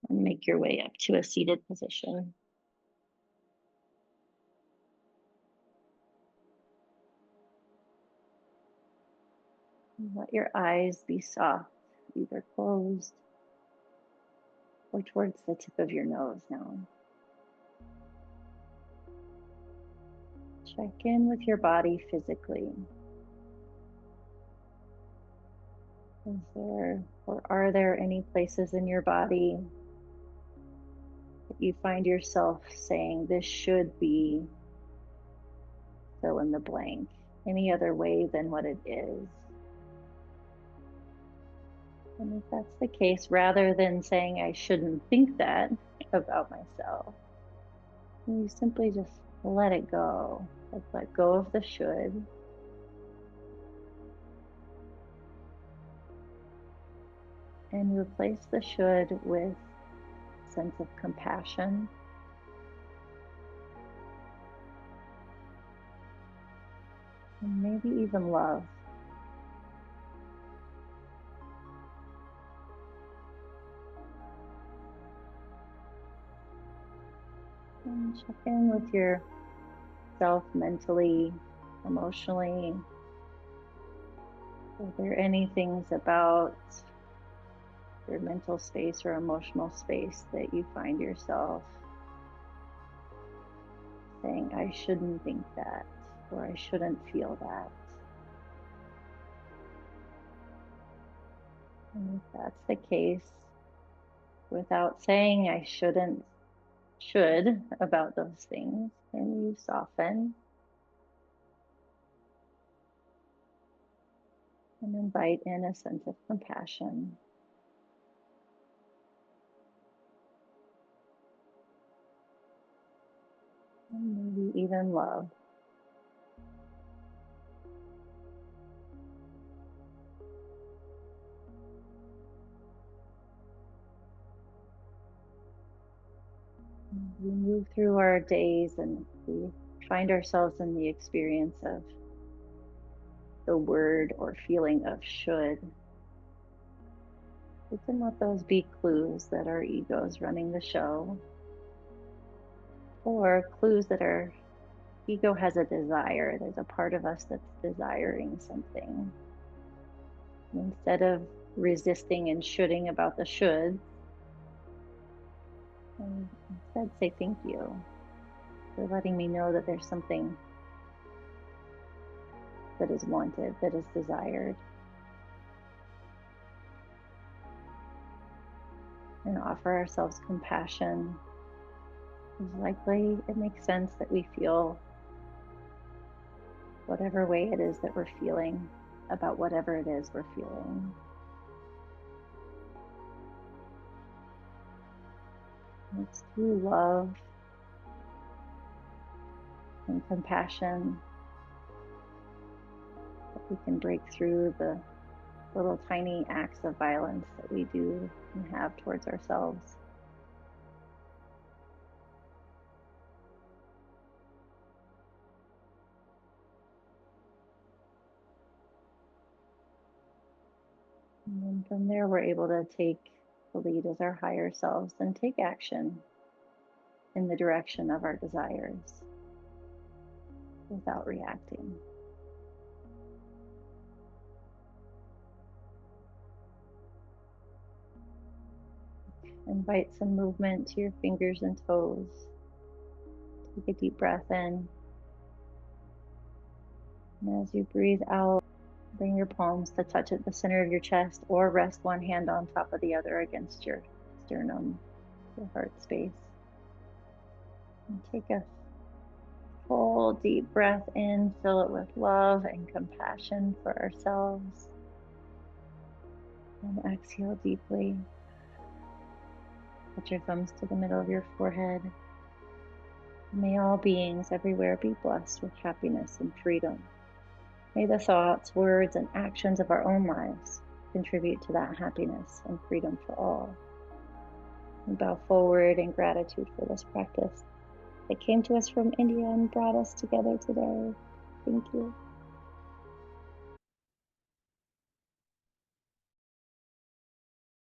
And make your way up to a seated position. And let your eyes be soft, either closed or towards the tip of your nose now. Check in with your body physically. Is there or are there any places in your body that you find yourself saying, this should be fill in the blank, any other way than what it is? And if that's the case, rather than saying, I shouldn't think that about myself, you simply just let it go. Like let go of the should. And replace the should with a sense of compassion. And maybe even love. And check in with yourself mentally, emotionally. Are there any things about your mental space or emotional space that you find yourself saying, I shouldn't think that, or I shouldn't feel that? And if that's the case, without saying I should about those things, can you soften and invite in a sense of compassion? And maybe even love. We move through our days and we find ourselves in the experience of the word or feeling of should. We can let those be clues that our ego is running the show, or clues that our ego has a desire. There's a part of us that's desiring something. And instead of resisting and shoulding about the should, instead say thank you for letting me know that there's something that is wanted, that is desired. And offer ourselves compassion. It's likely it makes sense that we feel whatever way it is that we're feeling about whatever it is we're feeling. And it's through love and compassion that we can break through the little tiny acts of violence that we do and have towards ourselves. And then from there, we're able to take the lead as our higher selves and take action in the direction of our desires without reacting. Invite some movement to your fingers and toes. Take a deep breath in. And as you breathe out, bring your palms to touch at the center of your chest or rest one hand on top of the other against your sternum, your heart space. And take a full deep breath in, fill it with love and compassion for ourselves. And exhale deeply. Put your thumbs to the middle of your forehead. May all beings everywhere be blessed with happiness and freedom. May the thoughts, words, and actions of our own lives contribute to that happiness and freedom for all. We bow forward in gratitude for this practice that came to us from India and brought us together today. Thank you.